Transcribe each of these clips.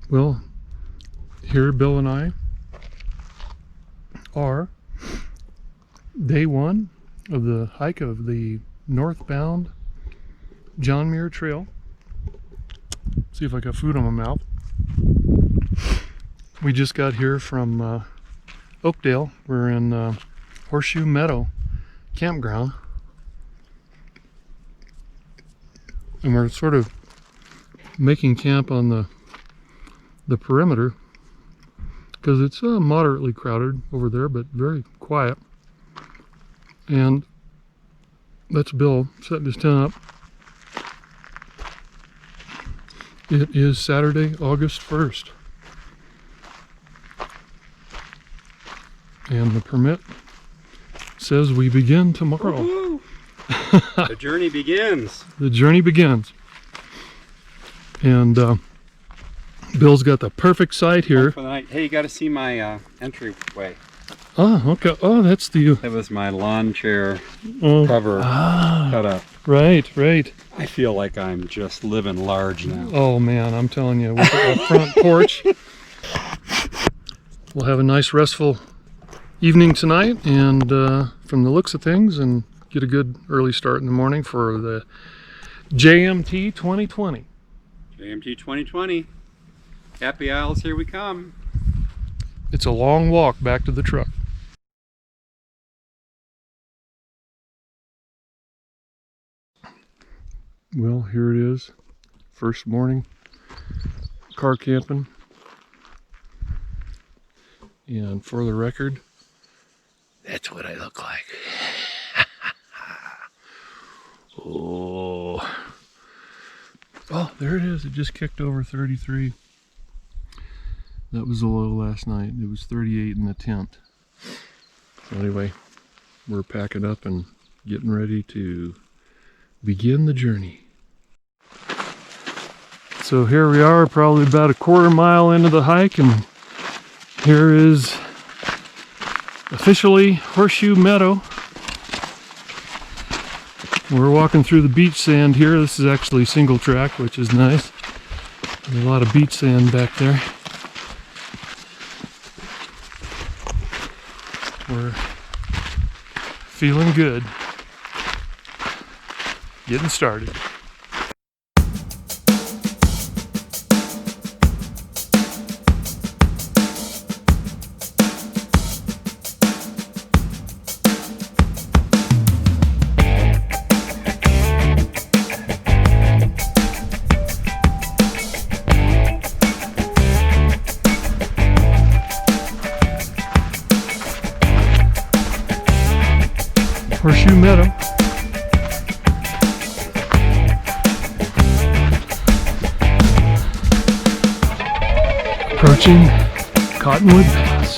Well, here Bill and I are day one of the hike of the northbound John Muir Trail. See if I got food on my mouth. We just got here from Oakdale. We're in Horseshoe Meadow Campground. And we're sort of making camp on the perimeter because it's moderately crowded over there, but very quiet. And that's Bill setting his tent up. It is Saturday, August 1st. And the permit says we begin tomorrow. The journey begins. The journey begins. And Bill's got the perfect site here. For the night. Hey, you got to see my entryway. Oh, okay. Oh, that's the... That was my lawn chair cover cut up. Right, right. I feel like I'm just living large now. Oh man, I'm telling you, with the front porch. We'll have a nice restful evening tonight, and from the looks of things, and get a good early start in the morning for the JMT 2020. JMT 2020. Happy Isles, here we come. It's a long walk back to the truck. Well, here it is. First morning, car camping. And for the record, that's what I look like. Oh, there it is. It just kicked over 33. That was the low last night. It was 38 in the tent. So anyway, we're packing up and getting ready to begin the journey. So here we are, probably about a quarter mile into the hike, and here is officially Horseshoe Meadow. We're walking through the beach sand here. This is actually single track, which is nice. There's a lot of beach sand back there. We're feeling good. Getting started. Horseshoe Meadow. Approaching Cottonwood Pass.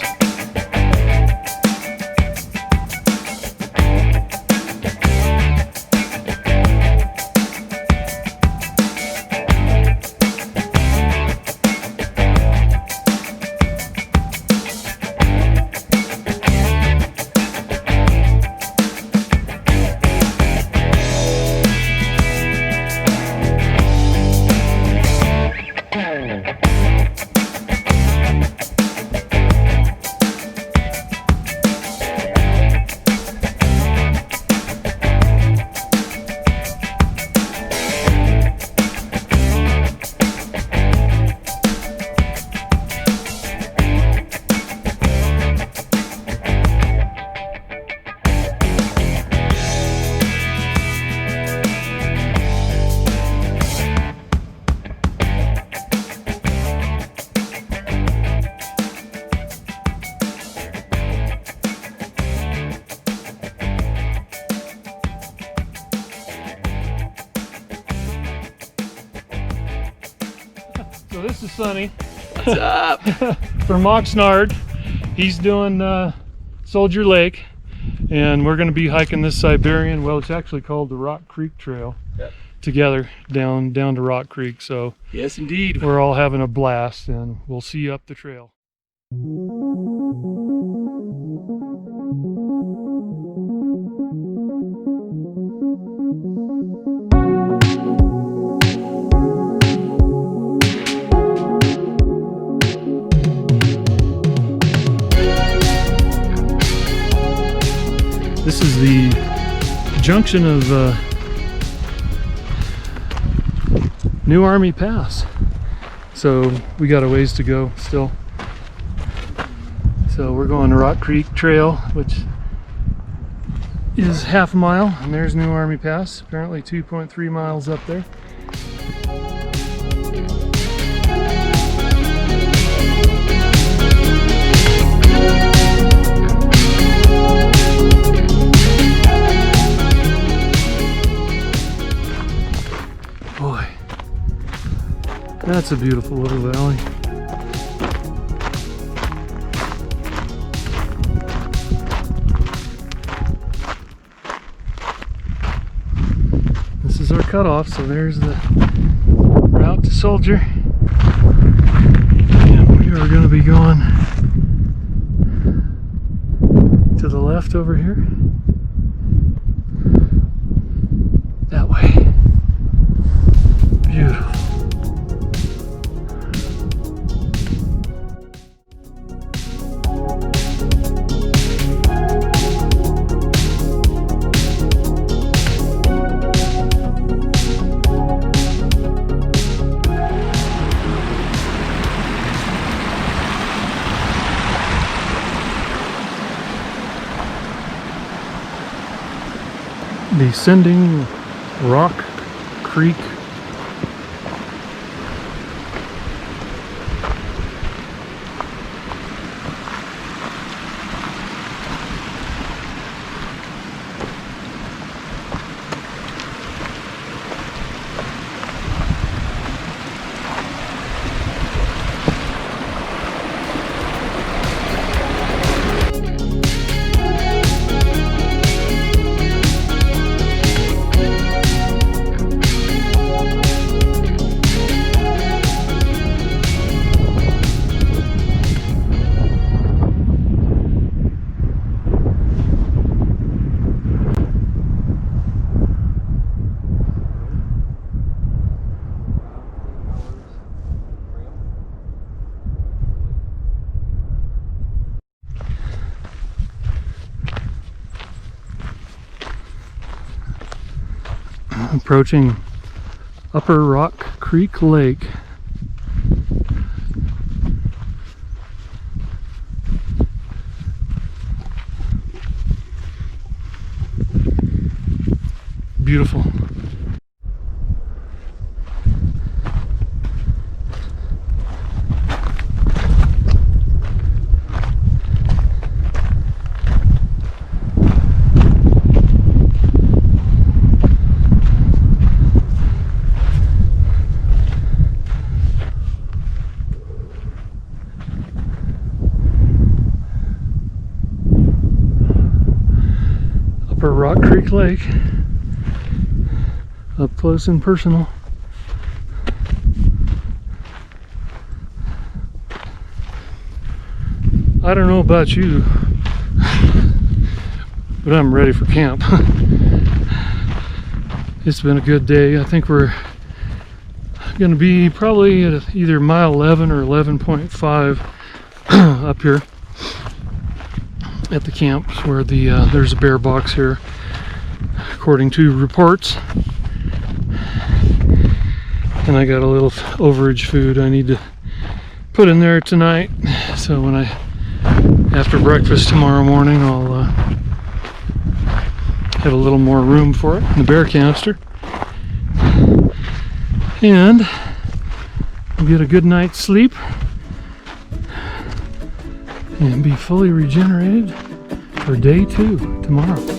So this is Sonny. What's up? From Oxnard. He's doing Soldier Lake, and we're going to be hiking this Siberian, well, it's actually called the Rock Creek Trail, together down to Rock Creek. So Yes, indeed. we're all having a blast, and we'll see you up the trail. This is the junction of New Army Pass. So we got a ways to go still. So we're going to Rock Creek Trail, which is half a mile, and there's New Army Pass, apparently 2.3 miles up there. Boy, that's a beautiful little valley. This is our cutoff, so there's the route to Soldier. And we are going to be going to the left over here. That way. Beautiful. Descending Rock Creek. Approaching Upper Rock Creek Lake. Beautiful. Upper Rock Creek Lake, up close and personal. I don't know about you, but I'm ready for camp. It's been a good day. I think we're going to be probably at either mile 11 or 11.5 up here at the camp where there's a bear box here, according to reports. And I got a little overage food I need to put in there tonight, so when after breakfast tomorrow morning I'll have a little more room for it in the bear canister, and get a good night's sleep and be fully regenerated for day 2 tomorrow.